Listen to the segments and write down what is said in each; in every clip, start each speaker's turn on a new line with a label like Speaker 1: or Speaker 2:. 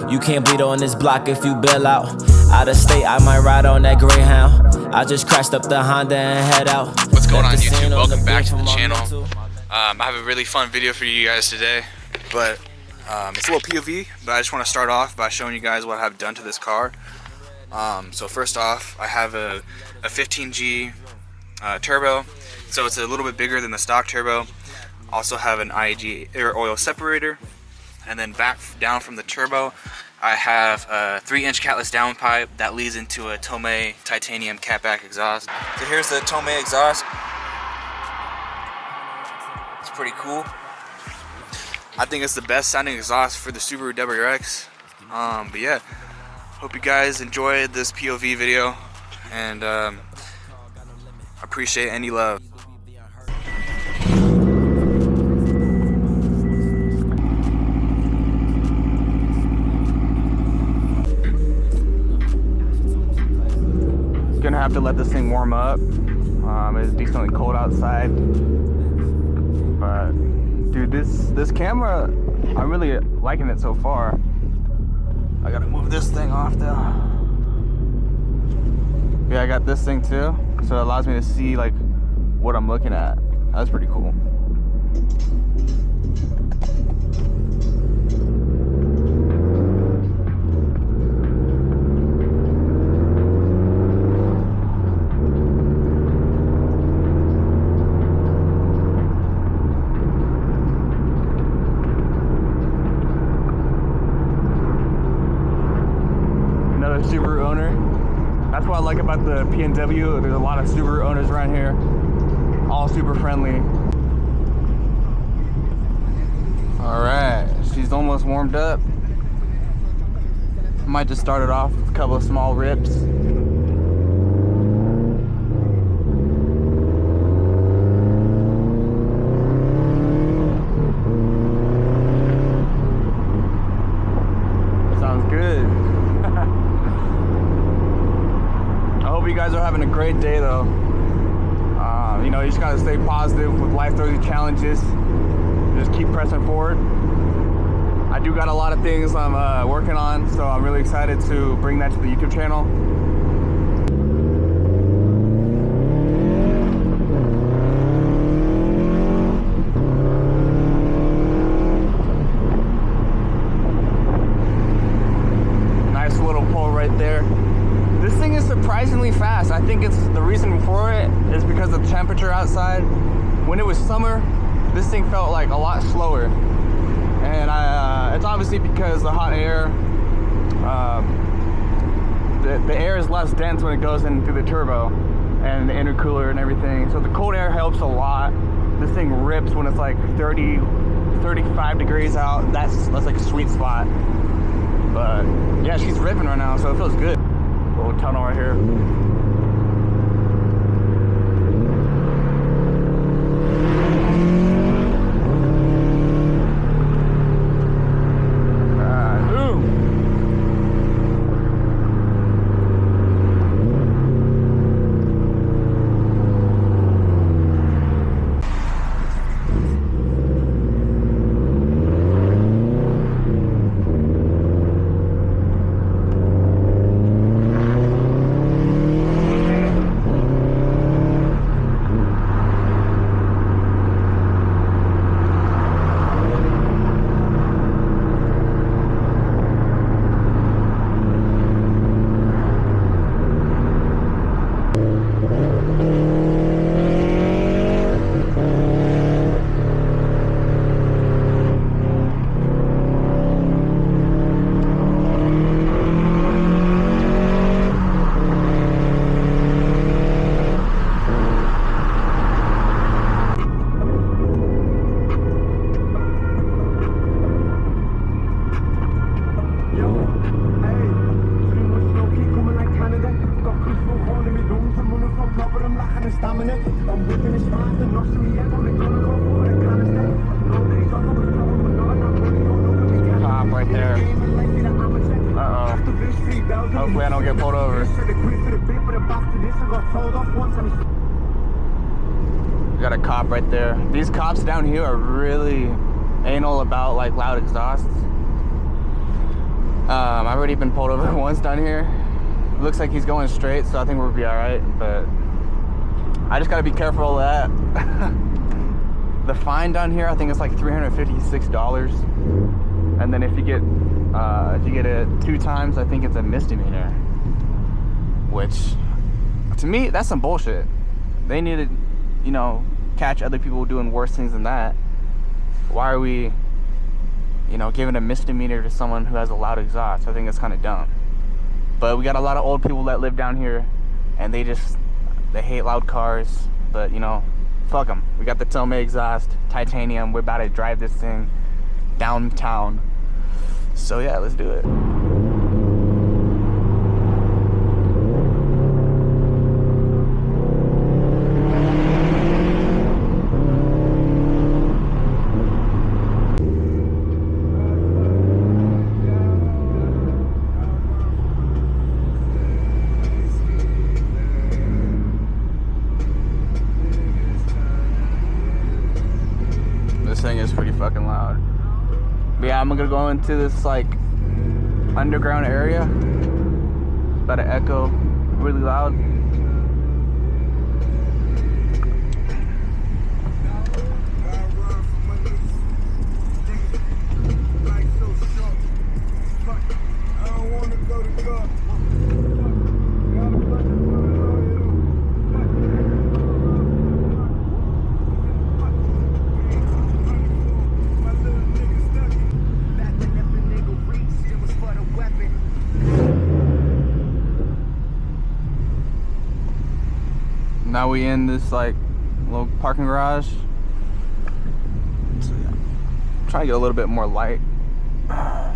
Speaker 1: You can't bleed on this block if you bail out. Out of state, I might ride on that Greyhound. I just crashed up the Honda and head out.
Speaker 2: What's going on, YouTube? Welcome back to the channel. I have a really fun video for you guys today, but it's a little POV, but I just want to start off by showing you guys what I've done to this car. So first off, I have a 15G turbo, so it's a little bit bigger than the stock turbo. Also have an IAG air oil separator, and then back down from the turbo, I have a 3-inch catless downpipe that leads into a Tomei Titanium catback exhaust. So here's the Tomei exhaust. It's pretty cool. I think it's the best sounding exhaust for the Subaru WRX. But yeah, hope you guys enjoyed this POV video, and appreciate any love.
Speaker 3: Gonna have to let this thing warm up. It's decently cold outside, but dude, this camera, I'm really liking it so far. I gotta move this thing off though. Yeah, I got this thing too, so it allows me to see like what I'm looking at. That's pretty cool. Subaru owner. That's what I like about the PNW. There's a lot of Subaru owners around here, all super friendly. All right, she's almost warmed up. Might just start it off with a couple of small rips. Sounds good. You guys are having a great day though. You know, you just gotta stay positive with life throws you challenges. Just keep pressing forward. I do got a lot of things I'm working on, so I'm really excited to bring that to the YouTube channel. Nice little pull right there. This thing is surprisingly fast. I think it's the reason for it is because of the temperature outside. When it was summer, this thing felt like a lot slower, and it's obviously because the hot air, the air is less dense when it goes in through the turbo and the intercooler and everything. So the cold air helps a lot. This thing rips when it's like 30, 35 degrees out. That's like a sweet spot. But yeah, she's ripping right now, so it feels good. Little tunnel right here. right there. Uh-oh. Hopefully I don't get pulled over. We got a cop right there. These cops down here are really anal about like loud exhausts. I've already been pulled over once down here. It looks like he's going straight, so I think we'll be all right, but I just gotta be careful of that. The fine down here, I think it's like $356. And then if you get it 2 times, I think it's a misdemeanor. Which, to me, that's some bullshit. They need to, you know, catch other people doing worse things than that. Why are we, you know, giving a misdemeanor to someone who has a loud exhaust? I think it's kind of dumb. But we got a lot of old people that live down here, and they hate loud cars. But, you know, fuck them. We got the Tomei exhaust, Titanium. We're about to drive this thing downtown. So yeah, let's do it. This thing is pretty fucking loud. But yeah, I'm gonna go into this like underground area. It's about to echo really loud. Now we in this like little parking garage. So, yeah. Try to get a little bit more light. I'm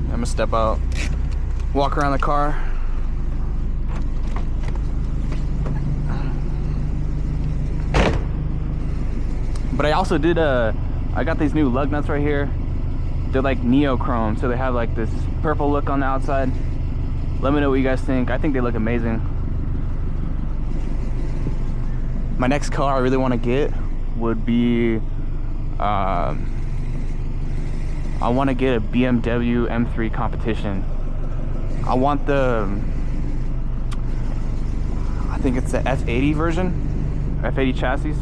Speaker 3: gonna step out, walk around the car. But I also did I got these new lug nuts right here. They're like neochrome, so they have like this purple look on the outside. Let me know what you guys think. I think they look amazing. My next car I really want to get would be I want to get a BMW M3 Competition. I want I think it's the F80 version, F80 chassis.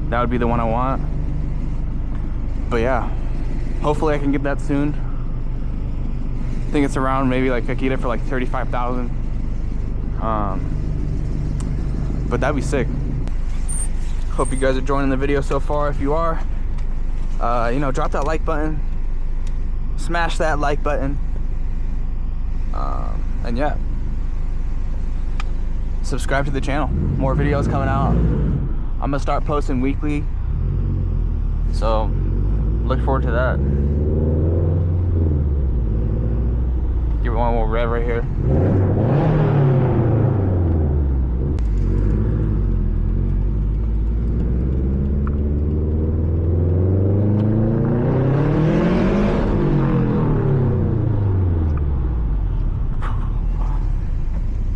Speaker 3: That would be the one I want. But yeah, hopefully I can get that soon. I think it's around, maybe like I could get it for like 35,000. But that'd be sick. Hope you guys are enjoying the video so far. If you are, you know, drop that like button, smash that like button, and yeah, subscribe to the channel. More videos coming out. I'm gonna start posting weekly, so look forward to that. Give it one more rev right here.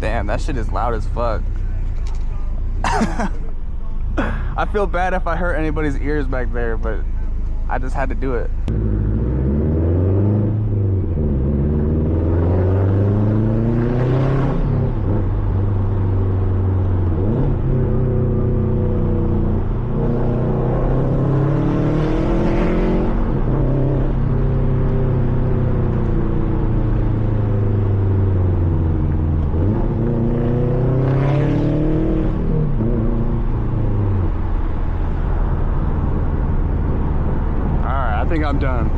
Speaker 3: Damn, that shit is loud as fuck. I feel bad if I hurt anybody's ears back there, but I just had to do it. I think I'm done.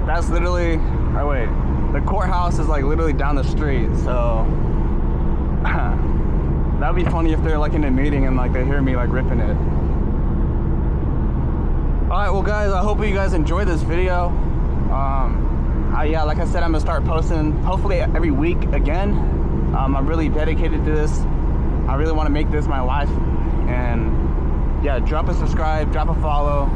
Speaker 3: That's literally, oh wait, the courthouse is like literally down the street, so that'd be funny if they're like in a meeting and like they hear me like ripping it. Alright, well guys, I hope you guys enjoyed this video. Yeah, like I said, I'm gonna start posting hopefully every week again. I'm really dedicated to this. I really want to make this my life, and yeah, drop a subscribe, drop a follow,